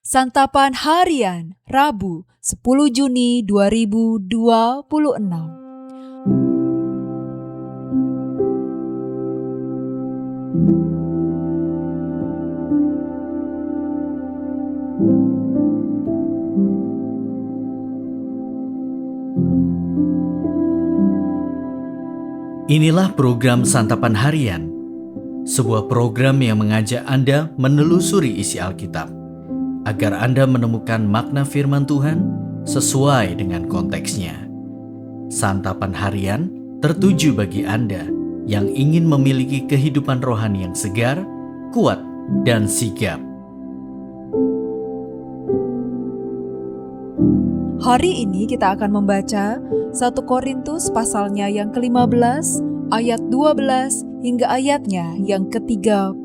Santapan Harian Rabu 10 Juni 2026. Inilah program Santapan Harian, sebuah program yang mengajak Anda menelusuri isi Alkitab, agar Anda menemukan makna firman Tuhan sesuai dengan konteksnya. Santapan Harian tertuju bagi Anda yang ingin memiliki kehidupan rohani yang segar, kuat, dan sigap. Hari ini kita akan membaca 1 Korintus pasalnya yang ke-15, ayat 12 hingga ayatnya yang ke-34.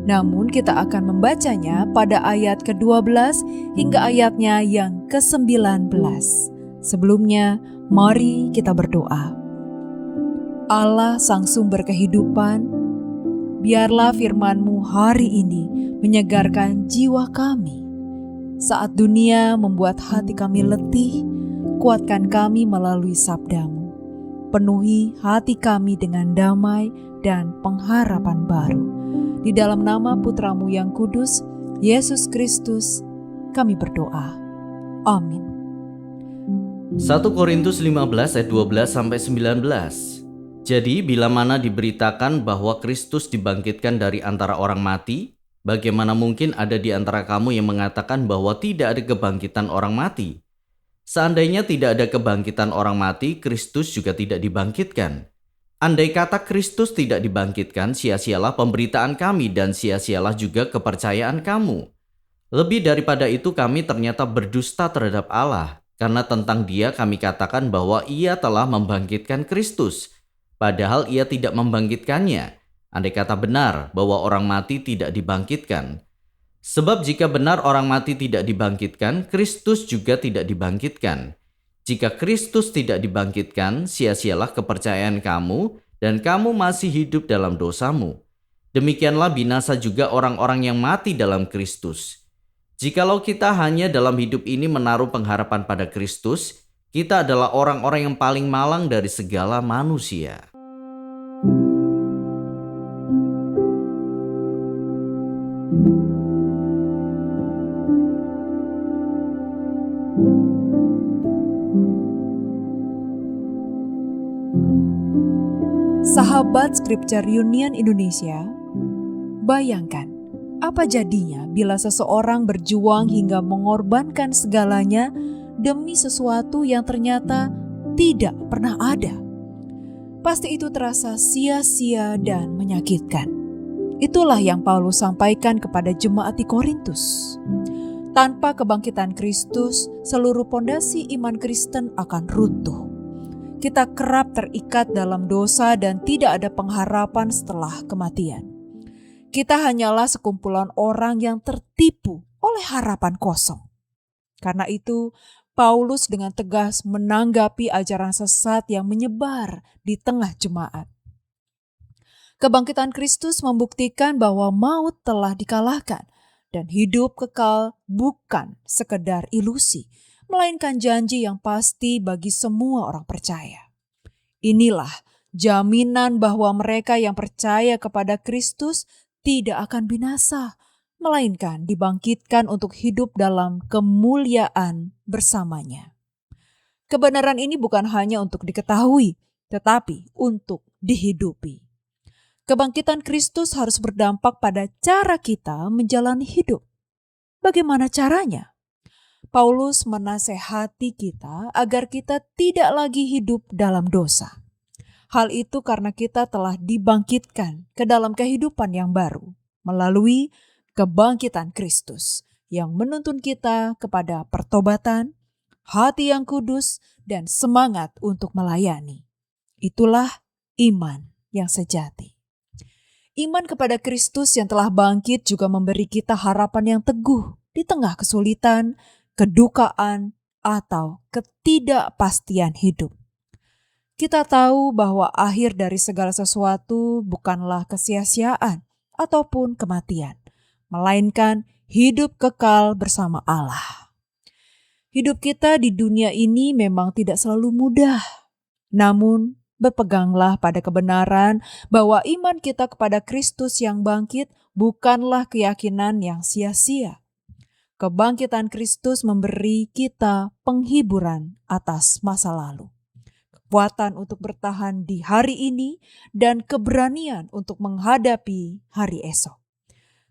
Namun kita akan membacanya pada ayat ke-12 hingga ayatnya yang ke-19. Sebelumnya, mari kita berdoa. Allah Sang Sumber Kehidupan, biarlah firman-Mu hari ini menyegarkan jiwa kami. Saat dunia membuat hati kami letih, kuatkan kami melalui sabda-Mu. Penuhi hati kami dengan damai dan pengharapan baru. Di dalam nama Putra-Mu yang kudus, Yesus Kristus, kami berdoa. Amin. 1 Korintus 15 ayat 12-19. Jadi bila mana diberitakan bahwa Kristus dibangkitkan dari antara orang mati, bagaimana mungkin ada di antara kamu yang mengatakan bahwa tidak ada kebangkitan orang mati? Seandainya tidak ada kebangkitan orang mati, Kristus juga tidak dibangkitkan. Andai kata Kristus tidak dibangkitkan, sia-sialah pemberitaan kami dan sia-sialah juga kepercayaan kamu. Lebih daripada itu, kami ternyata berdusta terhadap Allah, karena tentang Dia kami katakan bahwa Ia telah membangkitkan Kristus, padahal Ia tidak membangkitkannya. Andai kata benar bahwa orang mati tidak dibangkitkan. Sebab jika benar orang mati tidak dibangkitkan, Kristus juga tidak dibangkitkan. Jika Kristus tidak dibangkitkan, sia-sialah kepercayaan kamu dan kamu masih hidup dalam dosamu. Demikianlah binasa juga orang-orang yang mati dalam Kristus. Jikalau kita hanya dalam hidup ini menaruh pengharapan pada Kristus, kita adalah orang-orang yang paling malang dari segala manusia. Sahabat Scripture Union Indonesia, bayangkan apa jadinya bila seseorang berjuang hingga mengorbankan segalanya demi sesuatu yang ternyata tidak pernah ada. Pasti itu terasa sia-sia dan menyakitkan. Itulah yang Paulus sampaikan kepada jemaat di Korintus. Tanpa kebangkitan Kristus, seluruh pondasi iman Kristen akan runtuh. Kita kerap terikat dalam dosa dan tidak ada pengharapan setelah kematian. Kita hanyalah sekumpulan orang yang tertipu oleh harapan kosong. Karena itu, Paulus dengan tegas menanggapi ajaran sesat yang menyebar di tengah jemaat. Kebangkitan Kristus membuktikan bahwa maut telah dikalahkan dan hidup kekal bukan sekedar ilusi, melainkan janji yang pasti bagi semua orang percaya. Inilah jaminan bahwa mereka yang percaya kepada Kristus tidak akan binasa, melainkan dibangkitkan untuk hidup dalam kemuliaan bersamanya. Kebenaran ini bukan hanya untuk diketahui, tetapi untuk dihidupi. Kebangkitan Kristus harus berdampak pada cara kita menjalani hidup. Bagaimana caranya? Paulus menasehati kita agar kita tidak lagi hidup dalam dosa. Hal itu karena kita telah dibangkitkan ke dalam kehidupan yang baru melalui kebangkitan Kristus yang menuntun kita kepada pertobatan, hati yang kudus, dan semangat untuk melayani. Itulah iman yang sejati. Iman kepada Kristus yang telah bangkit juga memberi kita harapan yang teguh di tengah kesulitan, kedukaan, atau ketidakpastian hidup. Kita tahu bahwa akhir dari segala sesuatu bukanlah kesia-siaan ataupun kematian, melainkan hidup kekal bersama Allah. Hidup kita di dunia ini memang tidak selalu mudah. Namun, berpeganglah pada kebenaran bahwa iman kita kepada Kristus yang bangkit bukanlah keyakinan yang sia-sia. Kebangkitan Kristus memberi kita penghiburan atas masa lalu, kekuatan untuk bertahan di hari ini, dan keberanian untuk menghadapi hari esok.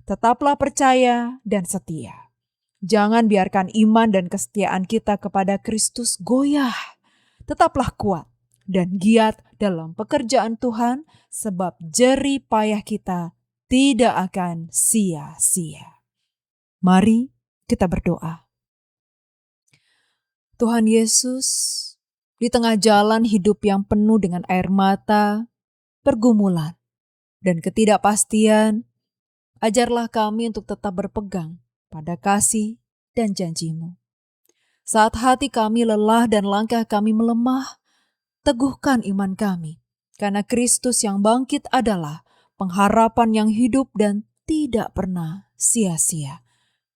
Tetaplah percaya dan setia. Jangan biarkan iman dan kesetiaan kita kepada Kristus goyah. Tetaplah kuat dan giat dalam pekerjaan Tuhan, sebab jerih payah kita tidak akan sia-sia. Mari kita berdoa. Tuhan Yesus, di tengah jalan hidup yang penuh dengan air mata, pergumulan, dan ketidakpastian, ajarlah kami untuk tetap berpegang pada kasih dan janji-Mu. Saat hati kami lelah dan langkah kami melemah, teguhkan iman kami, karena Kristus yang bangkit adalah pengharapan yang hidup dan tidak pernah sia-sia.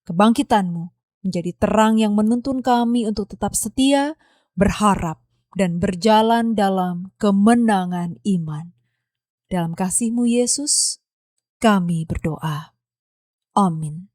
Kebangkitan-Mu menjadi terang yang menuntun kami untuk tetap setia, berharap, dan berjalan dalam kemenangan iman. Dalam kasih-Mu Yesus, kami berdoa. Amin.